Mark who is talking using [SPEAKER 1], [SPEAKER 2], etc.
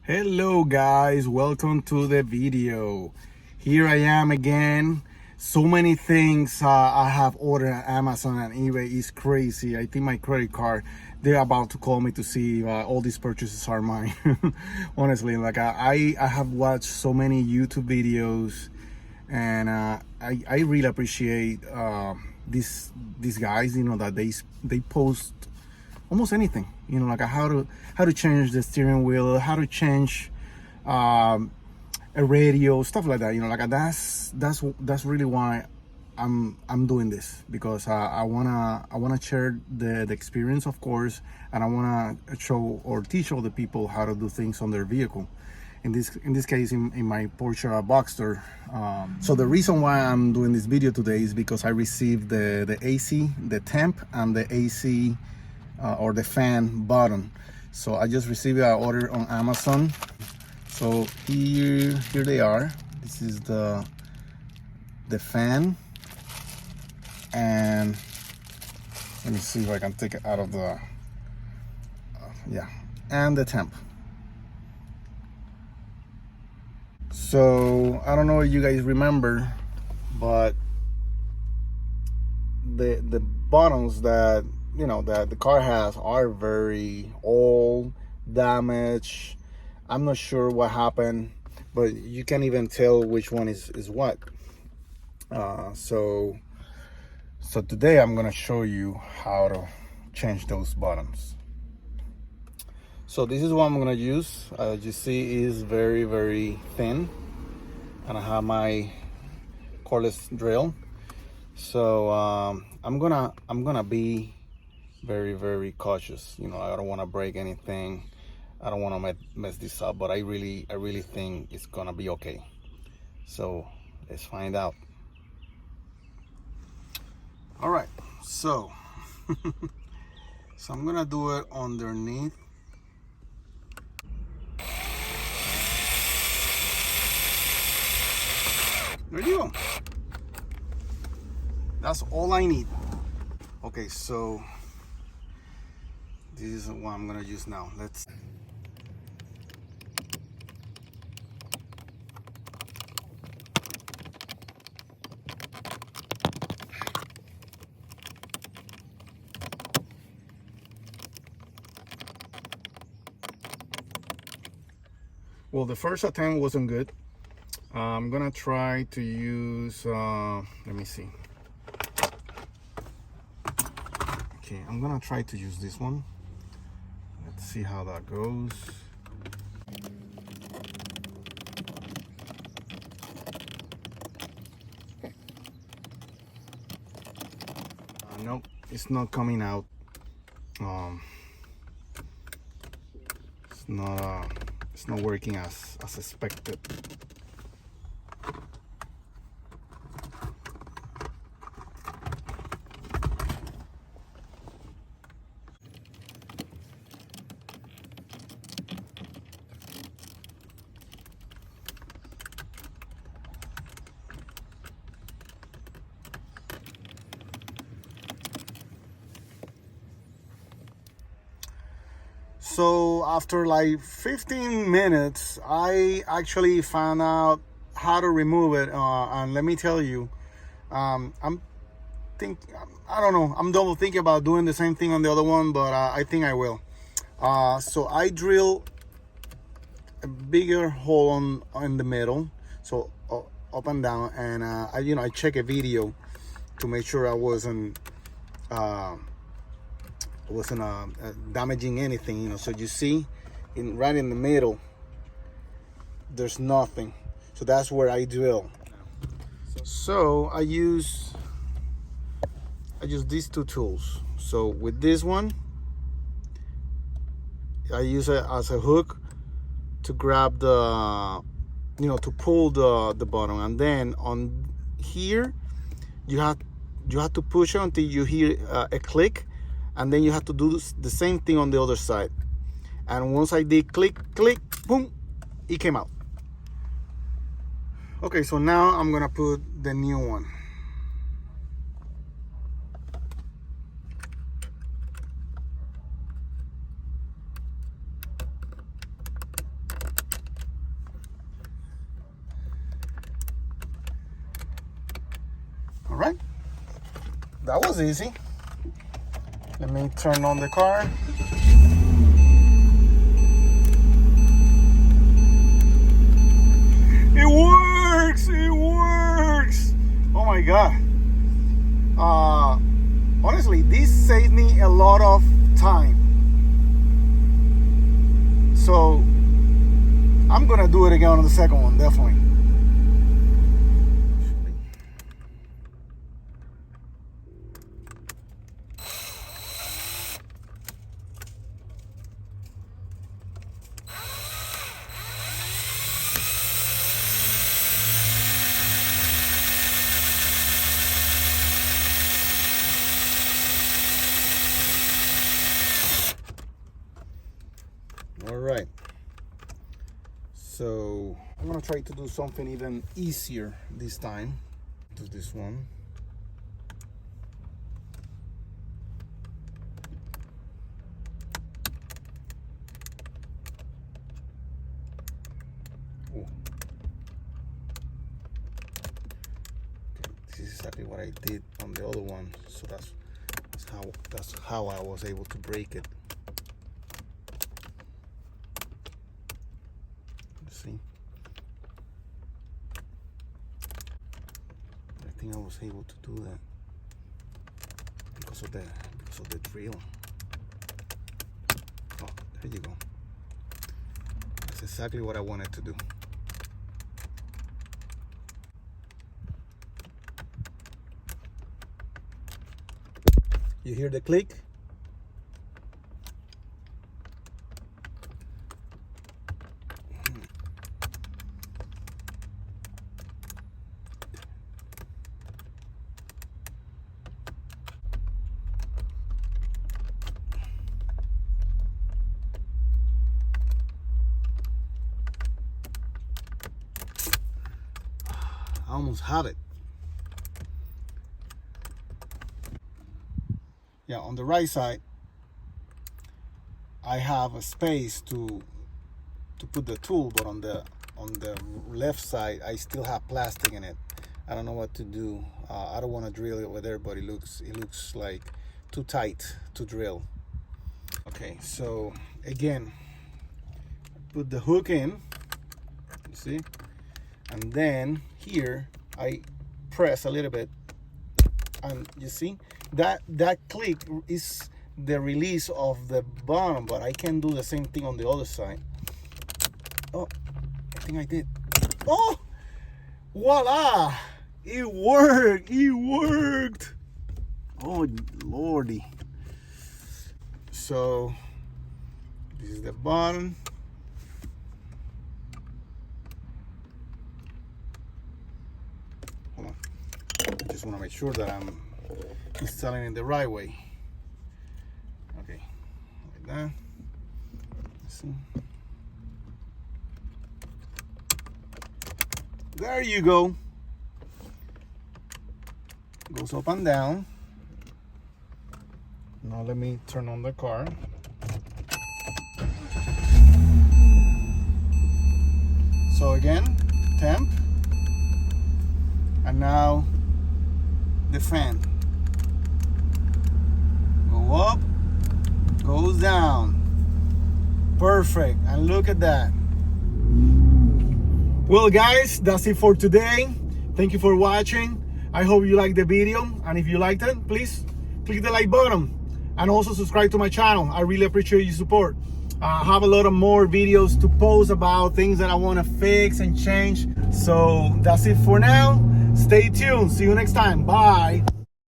[SPEAKER 1] Hello guys, welcome to the video. Here I am again. So many things I have ordered on Amazon and eBay is crazy. I think my credit card, they're about to call me to see if all these purchases are mine. Honestly, like I have watched so many YouTube videos, and I really appreciate these guys, that they post almost anything, like how to change the steering wheel, how to change a radio, stuff like that. Like that's really why I'm doing this, because I wanna share the experience, of course, and I wanna show or teach all the people how to do things on their vehicle. In this case, in my Porsche Boxster. So the reason why I'm doing this video today is because I received the AC, the temp, and the AC or the fan button. So I just received an order on Amazon. So here they are. This is the fan, and let me see if I can take it out of the yeah, and the temp. So I don't know if you guys remember, but the buttons that that the car has are very old, damaged. I'm not sure what happened, but you can't even tell which one is what. So today I'm gonna show you how to change those buttons. So this is what I'm gonna use. As you see, is very, very thin, and I have my cordless drill. So I'm gonna be very, very cautious. I don't want to break anything. I don't want to mess this up, but I really think it's gonna be okay. So let's find out. All right, so I'm gonna do it underneath. There you go. That's all I need. Okay, so this is what I'm gonna use now. Let's. Well, the first attempt wasn't good. I'm gonna try to use, let me see. Okay, I'm gonna try to use this one. Let's see how that goes. Nope, it's not coming out. It's not working as expected. So after like 15 minutes, I actually found out how to remove it. And let me tell you, I don't know. I'm double thinking about doing the same thing on the other one, but I think I will. So I drill a bigger hole in the middle, so up and down, and I check a video to make sure I wasn't damaging anything. So you see, right in the middle, there's nothing. So that's where I drill. So I use these two tools. So with this one, I use it as a hook to grab the, to pull the button, and then on here you have to push it until you hear a click, and then you have to do the same thing on the other side. And once I did click, boom, it came out. Okay, so now I'm gonna put the new one. right, that was easy. Let me turn on the car. It works! It works! Oh my God. Honestly, this saved me a lot of time. So I'm gonna do it again on the second one, definitely. All right, so I'm gonna try to do something even easier this time. Do this one. Oh. Okay, this is exactly what I did on the other one, so that's how I was able to break it. See, I think I was able to do that because of the drill. Oh, there you go. That's exactly what I wanted to do. You hear the click? I almost have it. Yeah, on the right side, I have a space to put the tool, but on the left side, I still have plastic in it. I don't know what to do. I don't want to drill it over there, but it looks like too tight to drill. Okay, so again, put the hook in. You see? And then here I press a little bit, and you see that click is the release of the bottom, but I can do the same thing on the other side. Oh, I think I did. Oh, voila, it worked. Oh lordy. So this is the bottom. I just want to make sure that I'm installing it the right way. Okay, like that. Let's see. There you go. Goes up and down. Now let me turn on the car. So again, temp. And now the fan. Go up, goes down. Perfect. And look at that. Well guys, that's it for today. Thank you for watching. I hope you liked the video, and if you liked it, please click the like button and also subscribe to my channel. I really appreciate your support. I have a lot of more videos to post about things that I want to fix and change. So that's it for now. Stay tuned. See you next time. Bye.